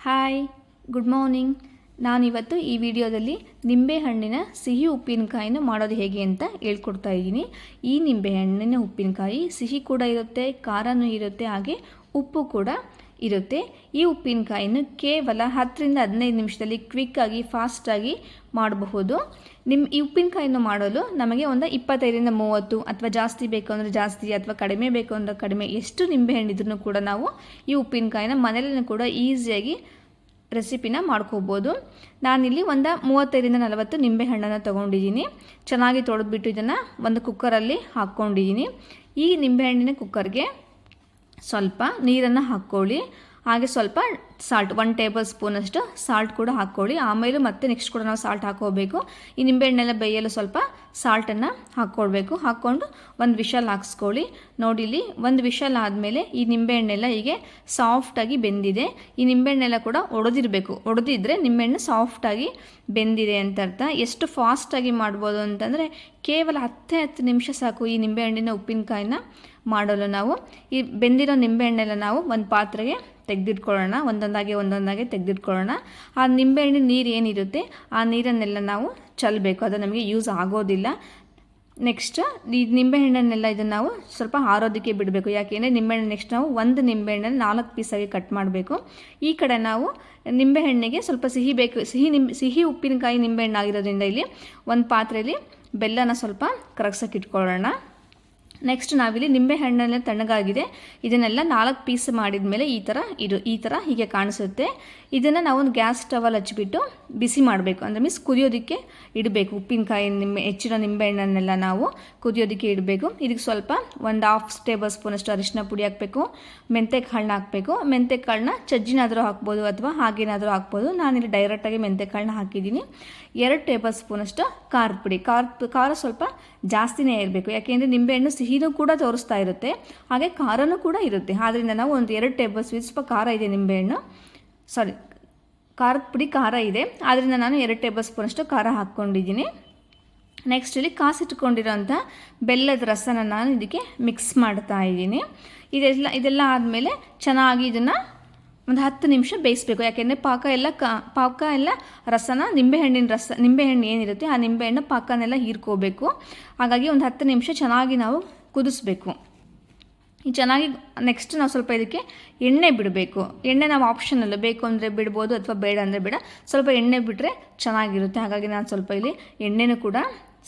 Hi, good morning. ನಾನಿವತ್ತು ಈ ವಿಡಿಯೋದಲ್ಲಿ ನಿಂಬೆಹಣ್ಣಿನ ಸಿಹಿ ಉಪ್ಪಿನಕಾಯಿನ ಮಾಡೋದು ಹೇಗೆ ಅಂತ ಹೇಳ್ಕೊಡ್ತಾ ಇದ್ದೀನಿ. ಈ ನಿಂಬೆಹಣ್ಣಿನ ಉಪ್ಪಿನಕಾಯಿ ಸಿಹಿ ಕೂಡ ಇರುತ್ತೆ, ಖಾರನೂ ಇರುತ್ತೆ, ಹಾಗೆ ಉಪ್ಪು ಕೂಡ ಇರುತ್ತೆ. ಈ ಉಪ್ಪಿನಕಾಯಿನ ಕೇವಲ 10ರಿಂದ 15 ನಿಮಿಷದಲ್ಲಿ ಕ್ವಿಕ್ಕಾಗಿ ಫಾಸ್ಟಾಗಿ ಮಾಡಬಹುದು. ಈ ಉಪ್ಪಿನಕಾಯಿನ ಮಾಡಲು ನಮಗೆ ಒಂದು 25ರಿಂದ 30 ಅಥವಾ ಜಾಸ್ತಿ ಬೇಕು ಅಂದರೆ ಜಾಸ್ತಿ ಅಥವಾ ಕಡಿಮೆ ಬೇಕು ಅಂದರೆ ಕಡಿಮೆ, ಎಷ್ಟು ನಿಂಬೆಹಣ್ಣಿದ್ರೂ ಕೂಡ ನಾವು ಈ ಉಪ್ಪಿನಕಾಯಿನ ಮನೆಯಲ್ಲೂ ಕೂಡ ಈಸಿಯಾಗಿ ರೆಸಿಪಿನ ಮಾಡ್ಕೋಬೋದು. ನಾನಿಲ್ಲಿ ಒಂದು 35ರಿಂದ 40 ನಿಂಬೆಹಣ್ಣನ್ನು ತೊಗೊಂಡಿದ್ದೀನಿ. ಚೆನ್ನಾಗಿ ತೊಳೆದ್ಬಿಟ್ಟು ಇದನ್ನು ಒಂದು ಕುಕ್ಕರಲ್ಲಿ ಹಾಕ್ಕೊಂಡಿದ್ದೀನಿ. ಈ ನಿಂಬೆಹಣ್ಣಿನ ಕುಕ್ಕರ್ಗೆ ಸ್ವಲ್ಪ ನೀರನ್ನು ಹಾಕ್ಕೊಳ್ಳಿ, ಹಾಗೆ ಸ್ವಲ್ಪ ಸಾಲ್ಟ್ 1 ಟೇಬಲ್ ಸ್ಪೂನಷ್ಟು ಸಾಲ್ಟ್ ಕೂಡ ಹಾಕ್ಕೊಳ್ಳಿ. ಆಮೇಲೆ ಮತ್ತೆ ನೆಕ್ಸ್ಟ್ ಕೂಡ ನಾವು ಸಾಲ್ಟ್ ಹಾಕ್ಕೋಬೇಕು. ಈ ನಿಂಬೆಹಣ್ಣೆಲ್ಲ ಬೇಯಲು ಸ್ವಲ್ಪ ಸಾಲ್ಟನ್ನು ಹಾಕ್ಕೊಳ್ಬೇಕು. ಹಾಕ್ಕೊಂಡು ಒಂದು ವಿಷಲ್ ಹಾಕ್ಸ್ಕೊಳ್ಳಿ. ನೋಡಿ, ಇಲ್ಲಿ ಒಂದು ವಿಷಲ್ ಆದಮೇಲೆ ಈ ನಿಂಬೆಹಣ್ಣೆಲ್ಲ ಹೀಗೆ ಸಾಫ್ಟಾಗಿ ಬೆಂದಿದೆ. ಈ ನಿಂಬೆಹಣ್ಣೆಲ್ಲ ಕೂಡ ಒಡೆದಿರಬೇಕು. ಒಡೆದಿದ್ದರೆ ನಿಂಬೆಹಣ್ಣು ಸಾಫ್ಟಾಗಿ ಬೆಂದಿದೆ ಅಂತ ಅರ್ಥ. ಎಷ್ಟು ಫಾಸ್ಟಾಗಿ ಮಾಡ್ಬೋದು ಅಂತಂದರೆ ಕೇವಲ 10 ನಿಮಿಷ ಸಾಕು ಈ ನಿಂಬೆಹಣ್ಣಿನ ಉಪ್ಪಿನಕಾಯಿನ ಮಾಡಲು. ನಾವು ಈ ಬೆಂದಿರೋ ನಿಂಬೆಹಣ್ಣೆಲ್ಲ ನಾವು ಒಂದು ಪಾತ್ರೆಗೆ ತೆಗೆದಿಟ್ಕೊಳ್ಳೋಣ, ಒಂದೊಂದಾಗಿ ತೆಗೆದಿಟ್ಕೊಳ್ಳೋಣ. ಆ ನಿಂಬೆಹಣ್ಣಿನ ನೀರು ಏನಿರುತ್ತೆ ಆ ನೀರನ್ನೆಲ್ಲ ನಾವು ಚೆಲ್ಲಬೇಕು, ಅದು ನಮಗೆ ಯೂಸ್ ಆಗೋದಿಲ್ಲ. ನೆಕ್ಸ್ಟ್ ಈ ನಿಂಬೆಹಣ್ಣನ್ನೆಲ್ಲ ಇದನ್ನು ನಾವು ಸ್ವಲ್ಪ ಆರೋದಕ್ಕೆ ಬಿಡಬೇಕು. ಯಾಕೆಂದರೆ ನಿಂಬೆಹಣ್ಣು ನೆಕ್ಸ್ಟ್ ನಾವು ಒಂದು ನಿಂಬೆಹಣ್ಣನ್ನು 4 ಪೀಸಾಗಿ ಕಟ್ ಮಾಡಬೇಕು. ಈ ಕಡೆ ನಾವು ನಿಂಬೆಹಣ್ಣಿಗೆ ಸ್ವಲ್ಪ ಸಿಹಿ ಬೇಕು, ಸಿಹಿ ಉಪ್ಪಿನಕಾಯಿ ನಿಂಬೆಹಣ್ಣು ಆಗಿರೋದ್ರಿಂದ ಇಲ್ಲಿ ಒಂದು ಪಾತ್ರೆಯಲ್ಲಿ ಬೆಲ್ಲನ ಸ್ವಲ್ಪ ಕರಗ್ಸೋಕೆ ಇಟ್ಕೊಳ್ಳೋಣ. ನೆಕ್ಸ್ಟ್ ನಾವಿಲ್ಲಿ ನಿಂಬೆಹಣ್ಣೆಲ್ಲ ತಣ್ಣಗಾಗಿದೆ, ಇದನ್ನೆಲ್ಲ 4 ಪೀಸ್ ಮಾಡಿದ ಮೇಲೆ ಈ ಥರ ಹೀಗೆ ಕಾಣಿಸುತ್ತೆ. ಇದನ್ನು ನಾವು ಒಂದು ಗ್ಯಾಸ್ ಸ್ಟವಲ್ಲಿ ಹಚ್ಚಿಬಿಟ್ಟು ಬಿಸಿ ಮಾಡಬೇಕು, ಅಂದರೆ ಮೀನ್ಸ್ ಕುದಿಯೋದಕ್ಕೆ ಇಡಬೇಕು. ಉಪ್ಪಿನಕಾಯಿ ಹೆಚ್ಚಿರೋ ನಿಂಬೆಹಣ್ಣನ್ನೆಲ್ಲ ನಾವು ಕುದಿಯೋದಕ್ಕೆ ಇಡಬೇಕು. ಇದಕ್ಕೆ ಸ್ವಲ್ಪ ಒಂದು 1/2 ಟೇಬಲ್ ಸ್ಪೂನಷ್ಟು ಅರಿಶಿನ ಪುಡಿ ಹಾಕಬೇಕು, ಮೆಂತ್ಯ ಕಾಳನ್ನ ಹಾಕಬೇಕು. ಮೆಂತ್ಯ ಕಾಳನ್ನ ಚಜ್ಜಿನಾದರೂ ಹಾಕ್ಬೋದು ಅಥವಾ ಹಾಗೇನಾದರೂ ಹಾಕ್ಬೋದು. ನಾನಿಲ್ಲಿ ಡೈರೆಕ್ಟಾಗಿ ಮೆಂತ್ಯ ಕಾಳನ್ನ ಹಾಕಿದ್ದೀನಿ. 2 ಟೇಬಲ್ ಸ್ಪೂನಷ್ಟು ಖಾರದ ಪುಡಿ. ಖಾರ ಸ್ವಲ್ಪ ಜಾಸ್ತಿನೇ ಇರಬೇಕು, ಯಾಕೆಂದರೆ ನಿಂಬೆಹಣ್ಣು ಸಿಹಿನೂ ಕೂಡ ತೋರಿಸ್ತಾ ಇರುತ್ತೆ, ಹಾಗೆ ಖಾರನೂ ಕೂಡ ಇರುತ್ತೆ. ಆದ್ದರಿಂದ ನಾವು ಒಂದು 2 ಟೇಬಲ್ ಸ್ವಲ್ಪ ಖಾರ ಇದೆ ನಿಂಬೆಹಣ್ಣು, ಖಾರದ ಪುಡಿ ಖಾರ ಇದೆ, ಆದ್ದರಿಂದ ನಾನು 2 ಟೇಬಲ್ ಸ್ಪೂನಷ್ಟು ಖಾರ ಹಾಕ್ಕೊಂಡಿದ್ದೀನಿ. ನೆಕ್ಸ್ಟ್ ಇಲ್ಲಿ ಕಾಸಿಟ್ಕೊಂಡಿರೋಂಥ ಬೆಲ್ಲದ ರಸನ ನಾನು ಇದಕ್ಕೆ ಮಿಕ್ಸ್ ಮಾಡ್ತಾ ಇದ್ದೀನಿ. ಇದೆಲ್ಲ ಆದಮೇಲೆ ಚೆನ್ನಾಗಿ ಇದನ್ನು ಒಂದು 10 ನಿಮಿಷ ಬೇಯಿಸಬೇಕು. ಯಾಕೆಂದರೆ ಪಾಕ ಎಲ್ಲ ರಸನ ನಿಂಬೆಹಣ್ಣು ಏನಿರುತ್ತೆ ಆ ನಿಂಬೆಹಣ್ಣು ಪಾಕನೆಲ್ಲ ಹೀರ್ಕೋಬೇಕು. ಹಾಗಾಗಿ ಒಂದು 10 ನಿಮಿಷ ಚೆನ್ನಾಗಿ ನಾವು ಕುದಿಸ್ಬೇಕು. ಈ ಚೆನ್ನಾಗಿ ನೆಕ್ಸ್ಟ್ ನಾವು ಸ್ವಲ್ಪ ಇದಕ್ಕೆ ಎಣ್ಣೆ ಬಿಡಬೇಕು. ಎಣ್ಣೆ ನಾವು ಆಪ್ಷನಲ್ಲ, ಬೇಕು ಅಂದರೆ ಬಿಡ್ಬೋದು ಅಥವಾ ಬೇಡ ಅಂದರೆ ಬೇಡ. ಸ್ವಲ್ಪ ಎಣ್ಣೆ ಬಿಟ್ಟರೆ ಚೆನ್ನಾಗಿರುತ್ತೆ. ಹಾಗಾಗಿ ನಾನು ಸ್ವಲ್ಪ ಇಲ್ಲಿ ಎಣ್ಣೆನೂ ಕೂಡ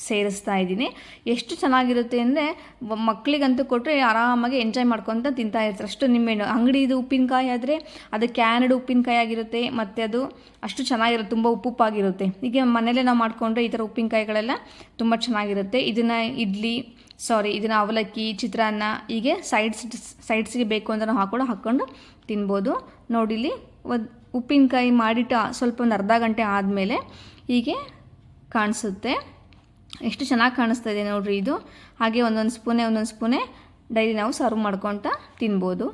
ಸೇರಿಸ್ತಾ ಇದ್ದೀನಿ. ಎಷ್ಟು ಚೆನ್ನಾಗಿರುತ್ತೆ ಅಂದರೆ ಮಕ್ಕಳಿಗಂತೂ ಕೊಟ್ಟರೆ ಆರಾಮಾಗಿ ಎಂಜಾಯ್ ಮಾಡ್ಕೊತ ತಿಂತಾ ಇರ್ತಾರೆ. ಅಷ್ಟು ನಿಂಬೆಹಣ್ಣು ಅಂಗಡಿದು ಉಪ್ಪಿನಕಾಯಿ ಆದರೆ ಅದು ಕ್ಯಾನ್ಡ್ ಉಪ್ಪಿನಕಾಯಿ ಆಗಿರುತ್ತೆ, ಮತ್ತು ಅದು ಅಷ್ಟು ಚೆನ್ನಾಗಿರುತ್ತೆ, ತುಂಬ ಉಪ್ಪುಪ್ಪಾಗಿರುತ್ತೆ. ಈಗ ಮನೇಲೆ ನಾವು ಮಾಡಿಕೊಂಡ್ರೆ ಈ ಥರ ಉಪ್ಪಿನಕಾಯಿಗಳೆಲ್ಲ ತುಂಬ ಚೆನ್ನಾಗಿರುತ್ತೆ. ಇದನ್ನು ಅವಲಕ್ಕಿ, ಚಿತ್ರಾನ್ನ ಹೀಗೆ ಸೈಡ್ಸ್ಗೆ ಬೇಕು ಅಂತ ನಾವು ಹಾಕ್ಕೊಂಡು ತಿನ್ಬೋದು. ನೋಡಿಲಿ ಉಪ್ಪಿನಕಾಯಿ ಮಾಡಿಟ್ಟು ಸ್ವಲ್ಪ ಒಂದು ಅರ್ಧ ಗಂಟೆ ಆದಮೇಲೆ ಹೀಗೆ ಕಾಣಿಸುತ್ತೆ. ಎಷ್ಟು ಚೆನ್ನಾಗಿ ಕಾಣಿಸ್ತಾ ಇದೆ ನೋಡ್ರಿ ಇದು. ಹಾಗೆ ಒಂದೊಂದು ಸ್ಪೂನೇ ಡೈಲಿ ನಾವು ಸರ್ವ್ ಮಾಡ್ಕೊತ ತಿನ್ಬೋದು.